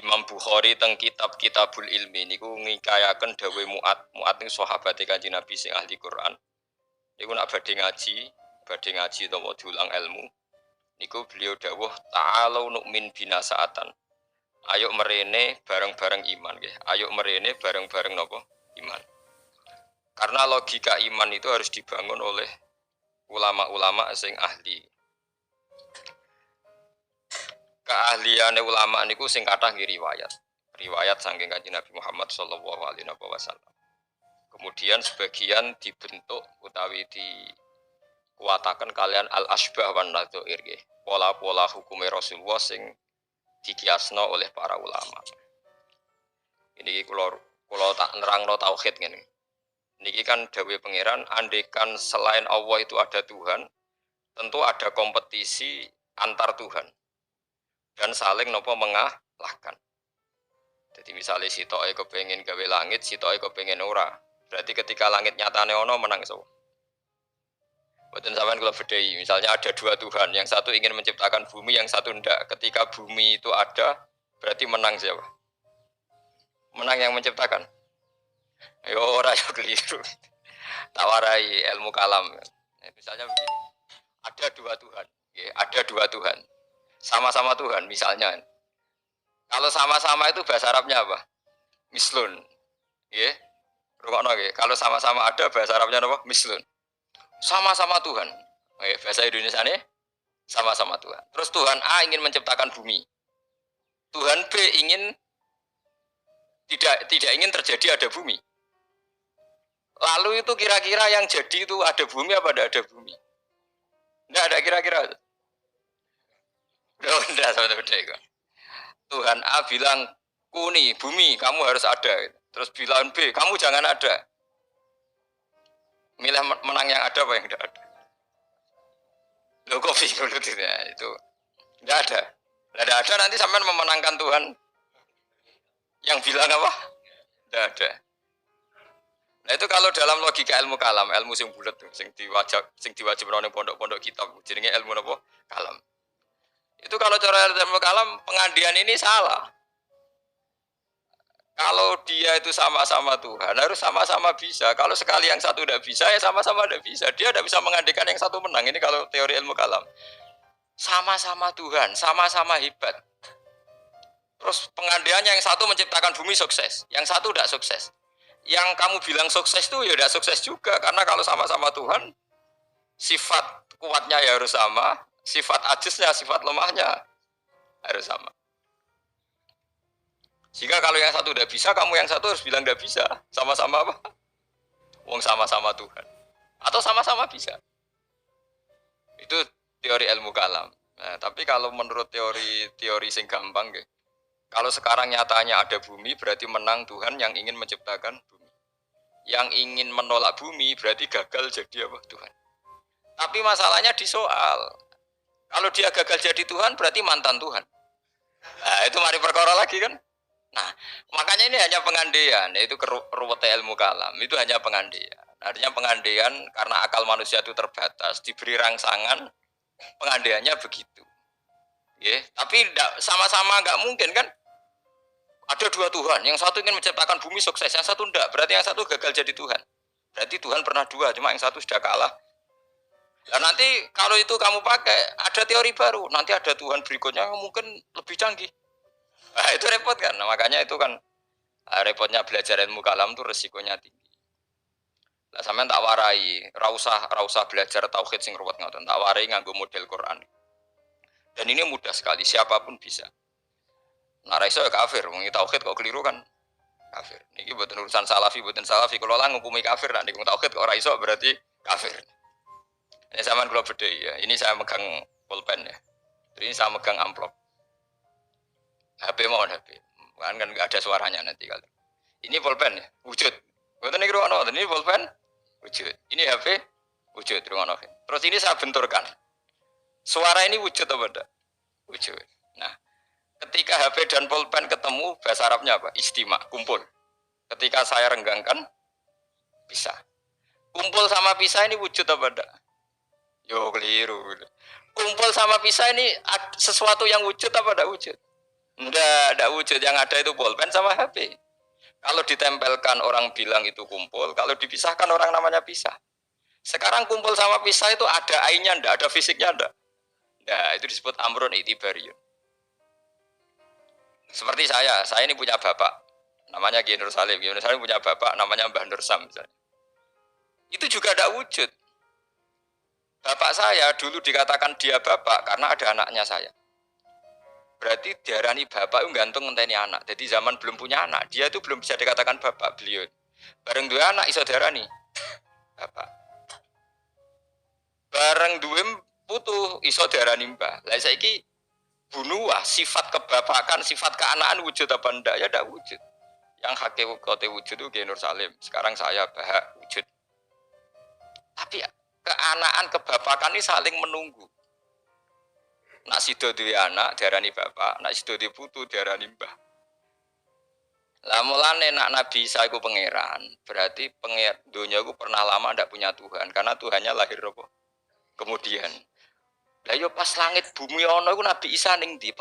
Imam Bukhari teng kitab Kitabul Ilmi niku ngikayaken dawuh Mu'ad niku sahabate Kanjeng Nabi sing ahli Quran. Niku nak badhe ngaji utawa diulang ilmu. Niku beliau dawuh ta'alu nu'min bina sa'atan. Ayo merene bareng-bareng iman nggih. Ayo merene bareng-bareng napa? Iman. Karena logika iman itu harus dibangun oleh ulama-ulama sing ahli. Keahliane ulama niku sing kathah nggih riwayat saking Kanjeng Nabi Muhammad sallallahu alaihi wasallam. Kemudian sebagian dibentuk utawi dikuatakan kalian al-asbah wan nadzair nggih. Pola-pola hukum Rasulullah sing dikiasno oleh para ulama. Ini kula tak nerangno tauhid ngene. Niki kan dawuh pangeran andekan selain Allah itu ada Tuhan, tentu ada kompetisi antar Tuhan. Dan saling nopo mengalahkan. Jadi misalnya sitoke kepengin gawe langit, sitoke kepengin ora. Berarti ketika langit nyatane ono menang sapa? Mboten sampean kula bedhei. Misalnya ada dua Tuhan, yang satu ingin menciptakan bumi, yang satu ndak. Ketika bumi itu ada, berarti menang siapa? Menang yang menciptakan. Yo ora yo keliru. Tawarai ilmu kalam. Misalnya begini. Ada dua Tuhan, ya, ada dua Tuhan. Sama-sama Tuhan misalnya. Kalau sama-sama itu bahasa Arabnya apa? Mislun. Ya. Rungokno nggih. Kalau sama-sama ada bahasa Arabnya apa? Mislun. Sama-sama Tuhan. Bahasa Indonesia ini sama-sama Tuhan. Terus Tuhan A ingin menciptakan bumi. Tuhan B ingin tidak ingin terjadi ada bumi. Lalu itu kira-kira yang jadi itu ada bumi apa tidak ada bumi? Tidak ada kira-kira. Udah sama beda. Tuhan A bilang kuni bumi kamu harus ada. Terus bilang B kamu jangan ada. Milih menang yang ada apa yang tidak ada? Lo kok bingung itu? Tidak ada. Tidak ada nanti sampai memenangkan Tuhan. Yang bilang apa? Tidak ada. Nah itu kalau dalam logika ilmu kalam, ilmu sing bulat tuh, sing diwajib ning pondok-pondok kitab, jenenge ilmu apa? Kalam. Itu kalau cara ilmu kalam pengandian ini salah. Kalau dia itu sama-sama Tuhan, harus sama-sama bisa. Kalau sekali yang satu tidak bisa, ya sama-sama tidak bisa. Dia tidak bisa mengandikan yang satu menang. Ini kalau teori ilmu kalam. Sama-sama Tuhan, sama-sama hebat. Terus pengandiannya yang satu menciptakan bumi sukses, yang satu tidak sukses. Yang kamu bilang sukses itu ya tidak sukses juga. Karena kalau sama-sama Tuhan, sifat kuatnya ya harus sama, sifat ajiznya, sifat lemahnya harus sama. Jika kalau yang satu tidak bisa, kamu yang satu harus bilang tidak bisa. Sama-sama apa? Wong sama-sama Tuhan. Atau sama-sama bisa. Itu teori ilmu kalam. Nah, tapi kalau menurut teori sing gampang, kalau sekarang nyatanya ada bumi, berarti menang Tuhan yang ingin menciptakan bumi. Yang ingin menolak bumi, berarti gagal jadi apa? Tuhan. Tapi masalahnya di soal. Kalau dia gagal jadi Tuhan, berarti mantan Tuhan. Nah, itu mari perkara lagi kan? Nah, makanya ini hanya pengandaian, yaitu ruwet ilmu kalam. Itu hanya pengandaian. Artinya pengandaian karena akal manusia itu terbatas, diberi rangsangan, pengandaiannya begitu. Ya, tapi sama-sama nggak mungkin kan? Ada dua Tuhan, yang satu ingin menciptakan bumi sukses, yang satu enggak. Berarti yang satu gagal jadi Tuhan. Berarti Tuhan pernah dua, cuma yang satu sudah kalah. Dan nanti kalau itu kamu pakai, ada teori baru. Nanti ada Tuhan berikutnya yang mungkin lebih canggih. Nah, itu repot kan? Nah, makanya itu kan repotnya belajar ilmu kalam itu resikonya tinggi. Lah sampean tak warai, ra usah belajar tauhid sing ruwet ngoten. Tak warai nganggo model Quran. Dan ini mudah sekali, siapapun bisa. Nah, ra iso ya kafir, wong tauhid kok keliru kan? Kafir. Niki mboten urusan salafi, mboten salafi. Kalau lah ngukumi kafir nek niku tauhid kok ora iso berarti kafir. Ini sampean kula bedhe ya. Ini saya megang pulpen ya. Ini saya megang amplop. HP mohon HP. Kan enggak ada suaranya nanti kalau. Ini pulpen ya, wujud. Mboten niku ono, ini pulpen wujud. Ini HP wujud ono. Terus ini saya benturkan. Suara ini wujud apa enggak? Wujud. Nah, ketika HP dan pulpen ketemu, bahasa Arabnya apa? Istima, kumpul. Ketika saya renggangkan, pisah. Kumpul sama pisah ini wujud apa enggak? Yo keliru. Kumpul sama pisah ini sesuatu yang wujud apa enggak wujud? Enggak wujud, yang ada itu pulpen sama HP. Kalau ditempelkan orang bilang itu kumpul, kalau dipisahkan orang namanya pisah. Sekarang kumpul sama pisah itu ada ainnya ndak, ada fisiknya ndak. Nah, itu disebut amrun itibariun. Seperti saya ini punya bapak, namanya Kiai Nur Salim. Kiai Nur Salim punya bapak, namanya Mbah Nur Sam misalnya. Itu juga ndak wujud. Bapak saya dulu dikatakan dia bapak karena ada anaknya saya. Berarti diarani bapak itu gantung ngenteni anak. Jadi zaman belum punya anak, dia itu belum bisa dikatakan bapak beliau. Bareng dua anak iso diarani bapak. Bareng dua putu iso diarani mbah. Lah saiki bunuh sifat kebapakan, sifat keanaan wujud apa ndak? Ya ndak wujud. Yang hakikote wujud itu Kiai Nur Salim. Sekarang saya bahak wujud. Tapi keanaan kebapakan ini saling menunggu. Nak sido duwe anak diarani bapak, nak sido duwe putu diarani mbah. Lah mulane nak Nabi Isa iku pangeran, berarti dunia iku pernah lama ndak punya Tuhan karena Tuhannya lahir apa? Kemudian. Lah yo pas langit bumi ana iku Nabi Isa ning ndi?